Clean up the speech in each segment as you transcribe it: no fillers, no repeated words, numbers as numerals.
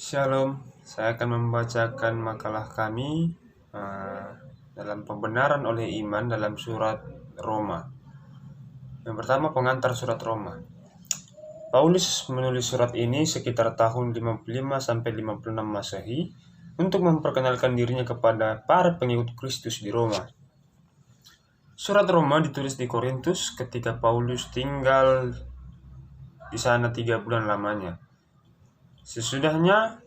Shalom, saya akan membacakan makalah kami dalam pembenaran oleh iman dalam surat Roma. Yang pertama, pengantar surat Roma. Paulus menulis surat ini sekitar tahun 55-56 Masehi untuk memperkenalkan dirinya kepada para pengikut Kristus di Roma. Surat Roma ditulis di Korintus ketika Paulus tinggal di sana 3 bulan lamanya. Sesudahnya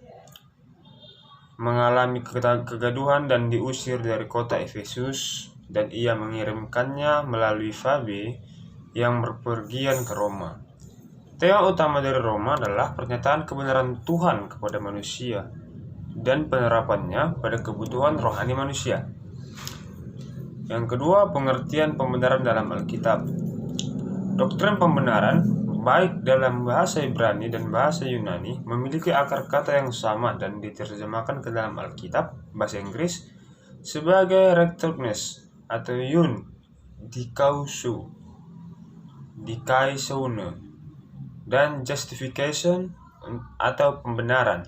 mengalami kegaduhan dan diusir dari kota Efesus, dan ia mengirimkannya melalui Fabe yang berpergian ke Roma. Tema utama dari Roma adalah pernyataan kebenaran Tuhan kepada manusia dan penerapannya pada kebutuhan rohani manusia. Yang kedua, pengertian pembenaran dalam Alkitab. Doktrin pembenaran, baik dalam bahasa Ibrani dan bahasa Yunani, memiliki akar kata yang sama dan diterjemahkan ke dalam Alkitab bahasa Inggris sebagai righteousness atau yun, dikaisune, dan justification atau pembenaran.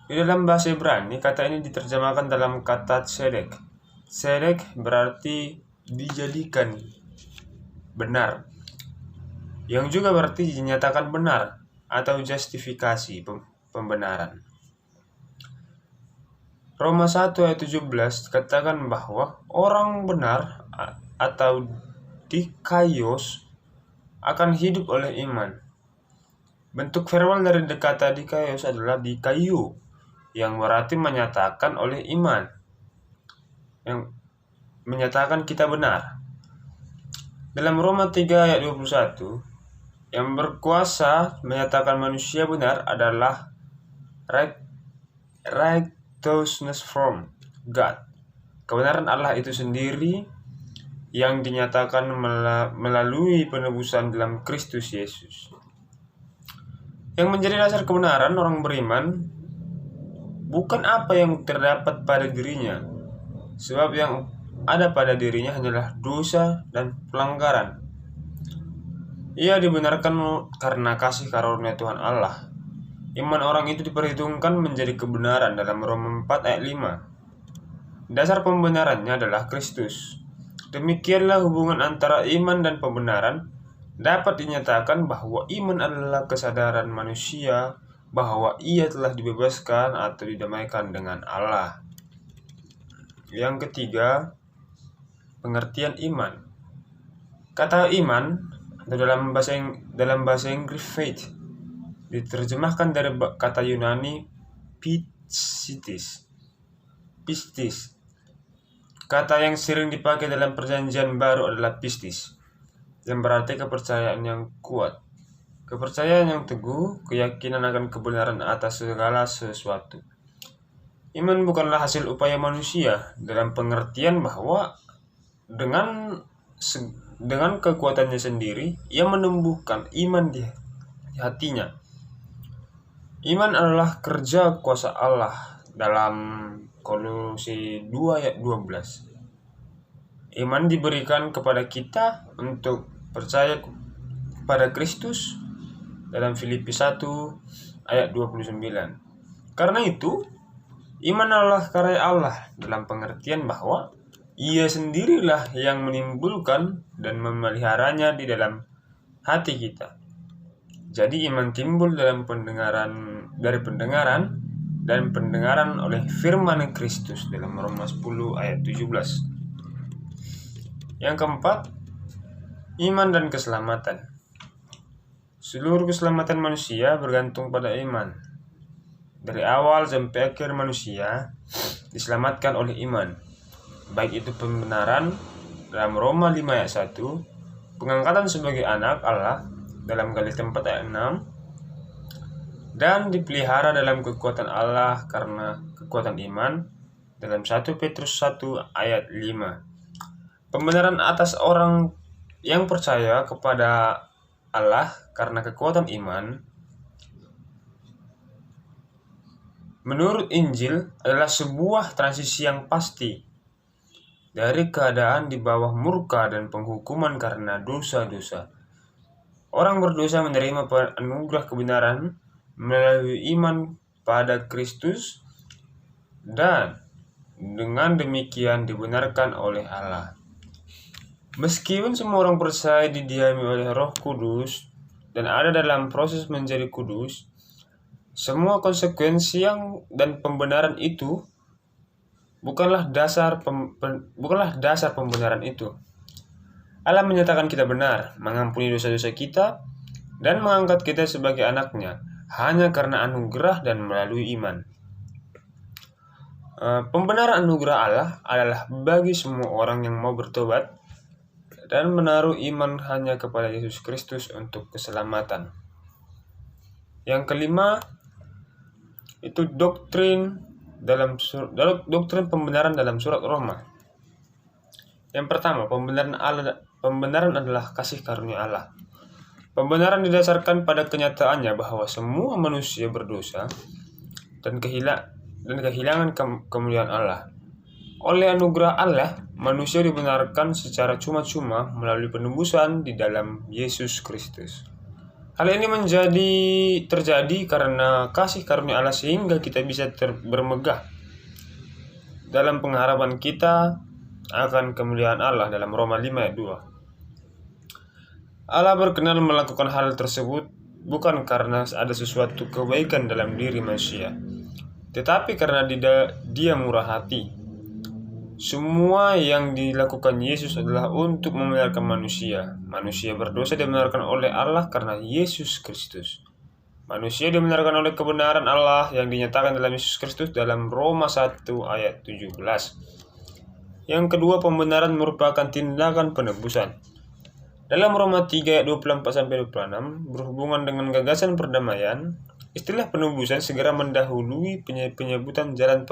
Di dalam bahasa Ibrani, kata ini diterjemahkan dalam kata tzedek. Tzedek berarti dijadikan benar, yang juga berarti dinyatakan benar atau justifikasi, pembenaran. Roma 1 ayat 17 katakan bahwa orang benar atau dikaios akan hidup oleh iman. Bentuk verbal dari kata dikaios adalah dikayu, yang berarti menyatakan oleh iman, yang menyatakan kita benar. Dalam Roma 3 ayat 21, yang berkuasa menyatakan manusia benar adalah righteousness from God. Kebenaran Allah itu sendiri yang dinyatakan melalui penebusan dalam Kristus Yesus. Yang menjadi dasar kebenaran orang beriman bukan apa yang terdapat pada dirinya, sebab yang ada pada dirinya hanyalah dosa dan pelanggaran. Ia dibenarkan karena kasih karunia Tuhan Allah. Iman orang itu diperhitungkan menjadi kebenaran dalam Roma 4 ayat 5. Dasar pembenarannya adalah Kristus. Demikianlah hubungan antara iman dan pembenaran dapat dinyatakan bahwa iman adalah kesadaran manusia bahwa ia telah dibebaskan atau didamaikan dengan Allah. Yang ketiga, pengertian iman. Kata iman atau dalam bahasa Inggris faith diterjemahkan dari kata Yunani pistis. Kata yang sering dipakai dalam Perjanjian Baru adalah pistis, yang berarti kepercayaan yang kuat, kepercayaan yang teguh, keyakinan akan kebenaran atas segala sesuatu. Iman bukanlah hasil upaya manusia dalam pengertian bahwa dengan kekuatannya sendiri ia menumbuhkan iman di hatinya. Iman adalah kerja kuasa Allah dalam Kolose 2 ayat 12. Iman diberikan kepada kita untuk percaya pada Kristus dalam Filipi 1 ayat 29. Karena itu, iman adalah karya Allah dalam pengertian bahwa ia sendirilah yang menimbulkan dan memeliharanya di dalam hati kita. Jadi iman timbul dari pendengaran dan pendengaran oleh firman Kristus dalam Roma 10 ayat 17. Yang keempat, iman dan keselamatan. Seluruh keselamatan manusia bergantung pada iman. Dari awal sampai akhir manusia diselamatkan oleh iman. Baik itu pembenaran dalam Roma 5 ayat 1, pengangkatan sebagai anak Allah dalam Galatia 4 ayat 6, dan dipelihara dalam kekuatan Allah karena kekuatan iman dalam 1 Petrus 1 ayat 5. Pembenaran atas orang yang percaya kepada Allah karena kekuatan iman menurut Injil adalah sebuah transisi yang pasti dari keadaan di bawah murka dan penghukuman karena dosa-dosa. Orang berdosa menerima anugerah kebenaran melalui iman pada Kristus dan dengan demikian dibenarkan oleh Allah. Meskipun semua orang percaya didiami oleh Roh Kudus dan ada dalam proses menjadi kudus, semua konsekuensi dan pembenaran itu bukanlah dasar pembenaran itu. Allah menyatakan kita benar, mengampuni dosa-dosa kita, dan mengangkat kita sebagai anaknya hanya karena anugerah dan melalui iman. Pembenaran anugerah Allah adalah bagi semua orang yang mau bertobat dan menaruh iman hanya kepada Yesus Kristus untuk keselamatan. Yang kelima, itu doktrin pembenaran dalam surat Roma. Yang pertama, pembenaran adalah kasih karunia Allah. Pembenaran didasarkan pada kenyataannya bahwa semua manusia berdosa dan kehilangan kemuliaan Allah. Oleh anugerah Allah, manusia dibenarkan secara cuma-cuma melalui penebusan di dalam Yesus Kristus. Hal ini terjadi karena kasih karunia Allah sehingga kita bisa bermegah dalam pengharapan kita akan kemuliaan Allah dalam Roma 5 ayat 2. Allah berkenan melakukan hal tersebut bukan karena ada sesuatu kebaikan dalam diri manusia, tetapi karena Dia murah hati. Semua yang dilakukan Yesus adalah untuk memuliakan manusia. Manusia berdosa dibenarkan oleh Allah karena Yesus Kristus. Manusia dibenarkan oleh kebenaran Allah yang dinyatakan dalam Yesus Kristus dalam Roma 1 ayat 17. Yang kedua, pembenaran merupakan tindakan penebusan. Dalam Roma 3 ayat 24-26 berhubungan dengan gagasan perdamaian, istilah penebusan segera mendahului penyebutan jalan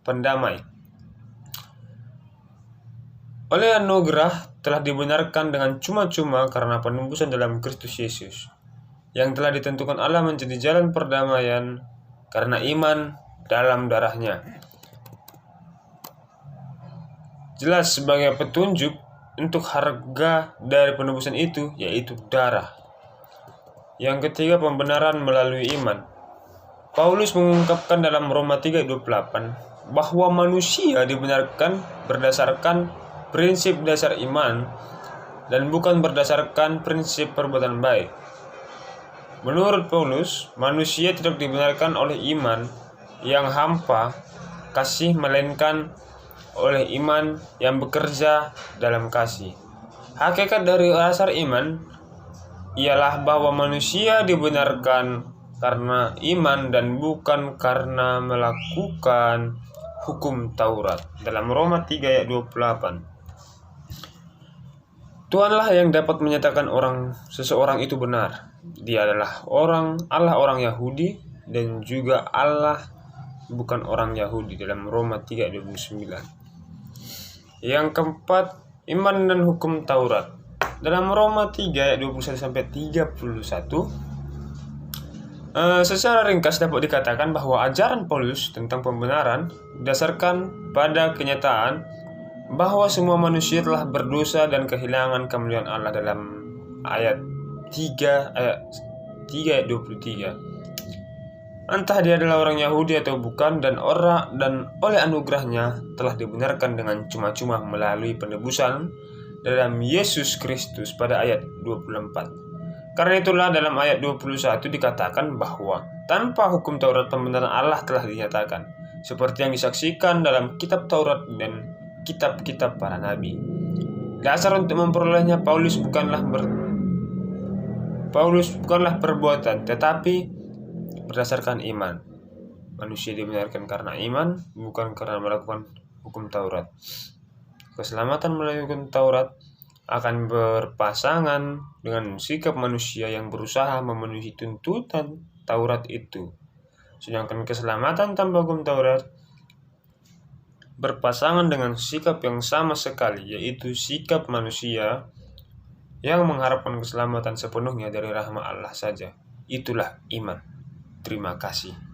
pendamai. Oleh anugerah telah dibenarkan dengan cuma-cuma karena penebusan dalam Kristus Yesus, yang telah ditentukan Allah menjadi jalan perdamaian karena iman dalam darahnya. Jelas sebagai petunjuk untuk harga dari penebusan itu, yaitu darah. Yang ketiga, pembenaran melalui iman. Paulus mengungkapkan dalam Roma 3:28 bahwa manusia dibenarkan berdasarkan prinsip dasar iman dan bukan berdasarkan prinsip perbuatan baik. Menurut Paulus, manusia tidak dibenarkan oleh iman yang hampa kasih, melainkan oleh iman yang bekerja dalam kasih. Hakikat dari dasar iman ialah bahwa manusia dibenarkan karena iman dan bukan karena melakukan hukum Taurat. Dalam Roma 3 ayat 28. Tuhanlah yang dapat menyatakan seseorang itu benar. Dia adalah Allah orang Yahudi dan juga Allah bukan orang Yahudi dalam Roma 3 ayat 29. Yang keempat, iman dan hukum Taurat. Dalam Roma 3 ayat 21-31, secara ringkas dapat dikatakan bahwa ajaran Paulus tentang pembenaran didasarkan pada kenyataan bahwa semua manusia telah berdosa dan kehilangan kemuliaan Allah dalam ayat 3 ayat 23. Entah dia adalah orang Yahudi atau bukan, dan oleh anugerahnya telah dibenarkan dengan cuma-cuma melalui penebusan dalam Yesus Kristus pada ayat 24. Karena itulah dalam ayat 21 dikatakan bahwa tanpa hukum Taurat pembenaran Allah telah dinyatakan, seperti yang disaksikan dalam kitab Taurat dan kitab-kitab para nabi. Dasar untuk memperolehnya Paulus bukanlah perbuatan, tetapi berdasarkan iman. Manusia dibenarkan karena iman, bukan karena melakukan hukum Taurat. Keselamatan melalui hukum Taurat akan berpasangan dengan sikap manusia yang berusaha memenuhi tuntutan Taurat itu. Sedangkan keselamatan tanpa hukum Taurat berpasangan dengan sikap yang sama sekali, yaitu sikap manusia yang mengharapkan keselamatan sepenuhnya dari rahmat Allah saja. Itulah iman. Terima kasih.